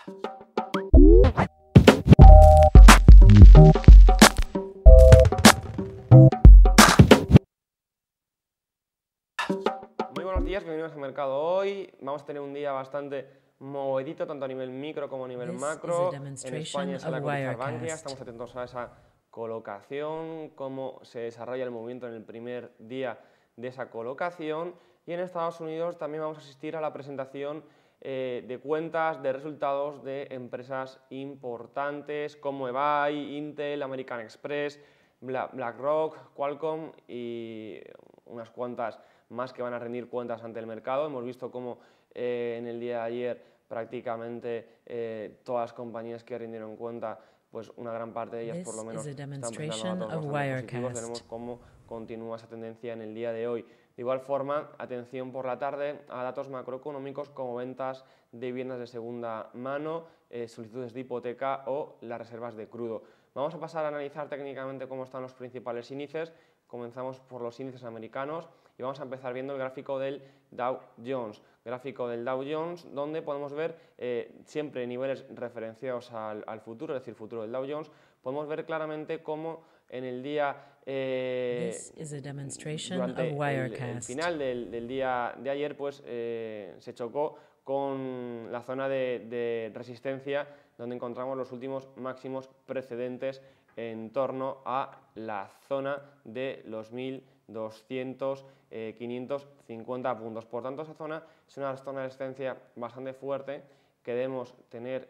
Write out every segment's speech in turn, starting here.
Muy buenos días, bienvenidos al mercado hoy. Vamos a tener un día bastante movidito, tanto a nivel micro como a nivel macro. En España sale a cotizar Bankia, estamos atentos a esa colocación, cómo se desarrolla el movimiento en el primer día de esa colocación. Y en Estados Unidos también vamos a asistir a la presentación de cuentas, de resultados de empresas importantes como eBay, Intel, American Express, BlackRock, Qualcomm y unas cuantas más que van a rendir cuentas ante el mercado. Hemos visto cómo en el día de ayer prácticamente todas las compañías que rindieron cuenta, pues una gran parte de ellas por lo menos están presentando datos bastante positivos. Veremos cómo continúa esa tendencia en el día de hoy. De igual forma, atención por la tarde a datos macroeconómicos como ventas de viviendas de segunda mano, solicitudes de hipoteca o las reservas de crudo. Vamos a pasar a analizar técnicamente cómo están los principales índices. Comenzamos por los índices americanos y vamos a empezar viendo el gráfico del Dow Jones. Gráfico del Dow Jones, donde podemos ver siempre niveles referenciados al futuro, es decir, futuro del Dow Jones. Podemos ver claramente cómo en el día, durante el final del día de ayer, pues se chocó con la zona de resistencia, donde encontramos los últimos máximos precedentes en torno a la zona de los 1.200, 550 puntos. Por tanto, esa zona es una zona de resistencia bastante fuerte que debemos tener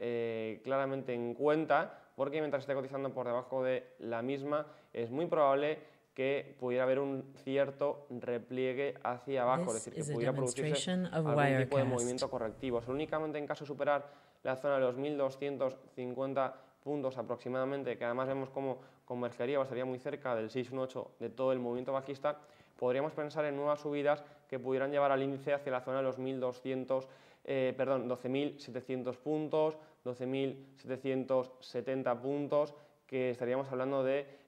claramente en cuenta, porque mientras esté cotizando por debajo de la misma, es muy probable que pudiera haber un cierto repliegue hacia abajo, es decir, que pudiera producirse algún tipo de movimiento correctivo. Solo únicamente en caso de superar la zona de los 1.250 puntos aproximadamente, que además vemos cómo convergería o estaría muy cerca del 618 de todo el movimiento bajista, podríamos pensar en nuevas subidas que pudieran llevar al índice hacia la zona de los 12.700 puntos, 12.770 puntos, que estaríamos hablando de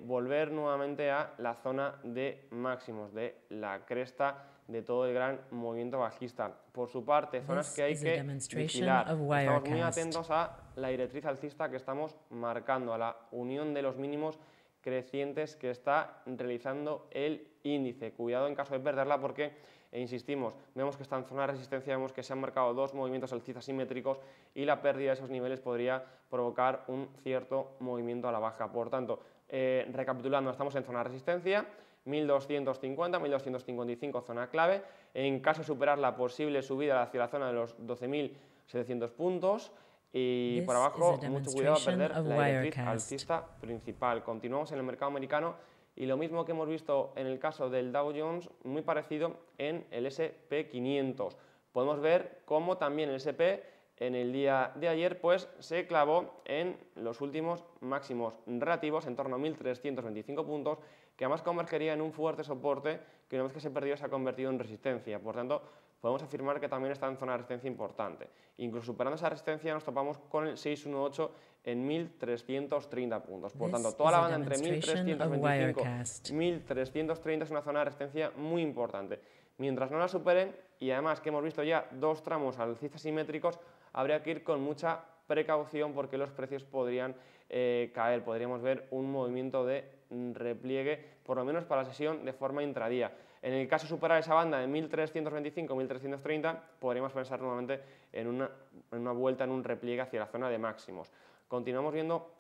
volver nuevamente a la zona de máximos, de la cresta de todo el gran movimiento bajista. Por su parte, zonas que hay que vigilar. Estamos muy atentos a la directriz alcista que estamos marcando, a la unión de los mínimos crecientes que está realizando el índice. Cuidado en caso de perderla porque, insistimos, vemos que está en zona de resistencia, vemos que se han marcado dos movimientos alcistas simétricos y la pérdida de esos niveles podría provocar un cierto movimiento a la baja. Por tanto, recapitulando, estamos en zona de resistencia, 1.250, 1.255 zona clave. En caso de superar la posible subida hacia la zona de los 12.700 puntos y por abajo, mucho cuidado a perder la directriz alcista principal. Continuamos en el mercado americano y lo mismo que hemos visto en el caso del Dow Jones, muy parecido en el S&P 500. Podemos ver cómo también el S&P en el día de ayer pues se clavó en los últimos máximos relativos en torno a 1.325 puntos, que además convergería en un fuerte soporte que una vez que se perdió se ha convertido en resistencia. Por tanto, podemos afirmar que también está en zona de resistencia importante. Incluso superando esa resistencia nos topamos con el 618 en 1.330 puntos. Por tanto, toda la banda entre 1.325 y 1.330 es una zona de resistencia muy importante. Mientras no la superen, y además que hemos visto ya dos tramos alcistas simétricos, habría que ir con mucha precaución porque los precios podrían caer. Podríamos ver un movimiento de repliegue, por lo menos para la sesión de forma intradía. En el caso de superar esa banda de 1.325-1.330, podríamos pensar nuevamente en una vuelta, en un repliegue hacia la zona de máximos. Continuamos viendo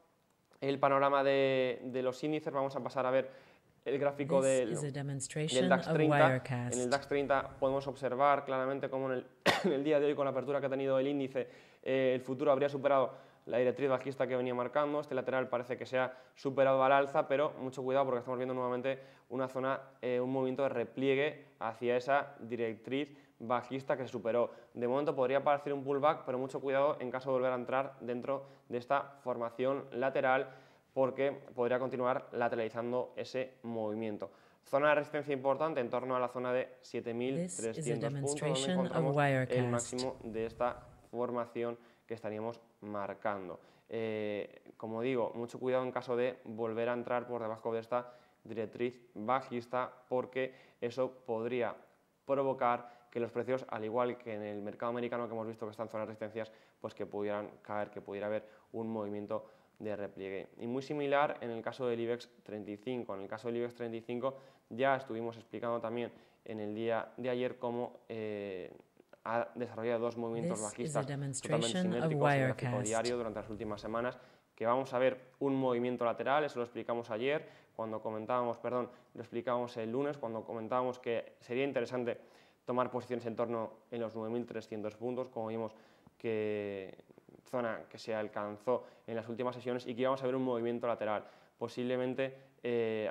el panorama de los índices. Vamos a pasar a ver el gráfico del DAX 30. En el DAX 30 podemos observar claramente cómo en el día de hoy, con la apertura que ha tenido el índice, el futuro habría superado la directriz bajista que venía marcando. Este lateral parece que se ha superado al alza, pero mucho cuidado porque estamos viendo nuevamente una zona, un movimiento de repliegue hacia esa directriz bajista que se superó. De momento podría parecer un pullback, pero mucho cuidado en caso de volver a entrar dentro de esta formación lateral, porque podría continuar lateralizando ese movimiento. Zona de resistencia importante en torno a la zona de 7.300 puntos, donde encontramos el máximo de esta formación que estaríamos marcando. Como digo, mucho cuidado en caso de volver a entrar por debajo de esta directriz bajista, porque eso podría provocar que los precios, al igual que en el mercado americano que hemos visto que están en zonas de resistencias, pues que pudieran caer, que pudiera haber un movimiento de repliegue. Y muy similar en el caso del IBEX 35. En el caso del IBEX 35 ya estuvimos explicando también en el día de ayer cómo ha desarrollado dos movimientos bajistas totalmente simétricos en el gráfico diario durante las últimas semanas, que vamos a ver un movimiento lateral. Eso lo explicamos ayer, cuando comentábamos, lo explicábamos el lunes, cuando comentábamos que sería interesante tomar posiciones en torno en los 9.300 puntos, como vimos que zona que se alcanzó en las últimas sesiones, y que íbamos a ver un movimiento lateral. Posiblemente,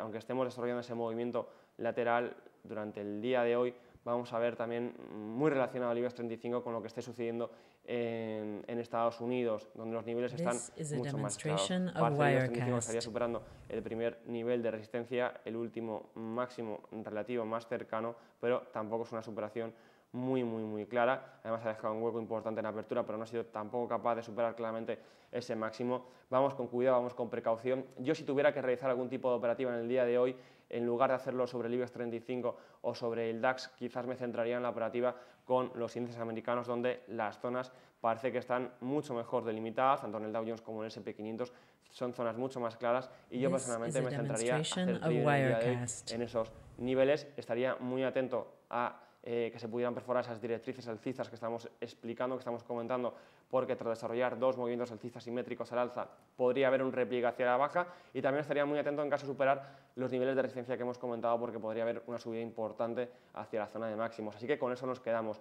aunque estemos desarrollando ese movimiento lateral durante el día de hoy, vamos a ver también muy relacionado al IBEX 35 con lo que esté sucediendo en Estados Unidos, donde los niveles están mucho más claros. Parece que el IBEX 35 estaría superando el primer nivel de resistencia, el último máximo relativo más cercano, pero tampoco es una superación muy clara. Además ha dejado un hueco importante en la apertura, pero no ha sido tampoco capaz de superar claramente ese máximo. Vamos con cuidado, vamos con precaución. Yo, si tuviera que realizar algún tipo de operativa en el día de hoy, en lugar de hacerlo sobre el IBEX 35 o sobre el DAX, quizás me centraría en la operativa con los índices americanos, donde las zonas parece que están mucho mejor delimitadas, tanto en el Dow Jones como en el S&P 500, son zonas mucho más claras, y yo personalmente me centraría a hacer trading en el día de hoy en esos niveles. Estaría muy atento a que se pudieran perforar esas directrices alcistas que estamos explicando, que estamos comentando, porque tras desarrollar dos movimientos alcistas simétricos al alza podría haber un repliegue hacia la baja, y también estaría muy atento en caso de superar los niveles de resistencia que hemos comentado, porque podría haber una subida importante hacia la zona de máximos. Así que con eso nos quedamos.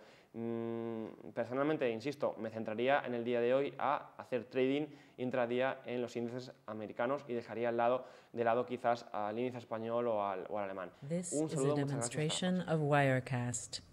Personalmente, insisto, me centraría en el día de hoy a hacer trading intradía en los índices americanos y dejaría de lado quizás al índice español o al alemán. Un saludo, muchas gracias.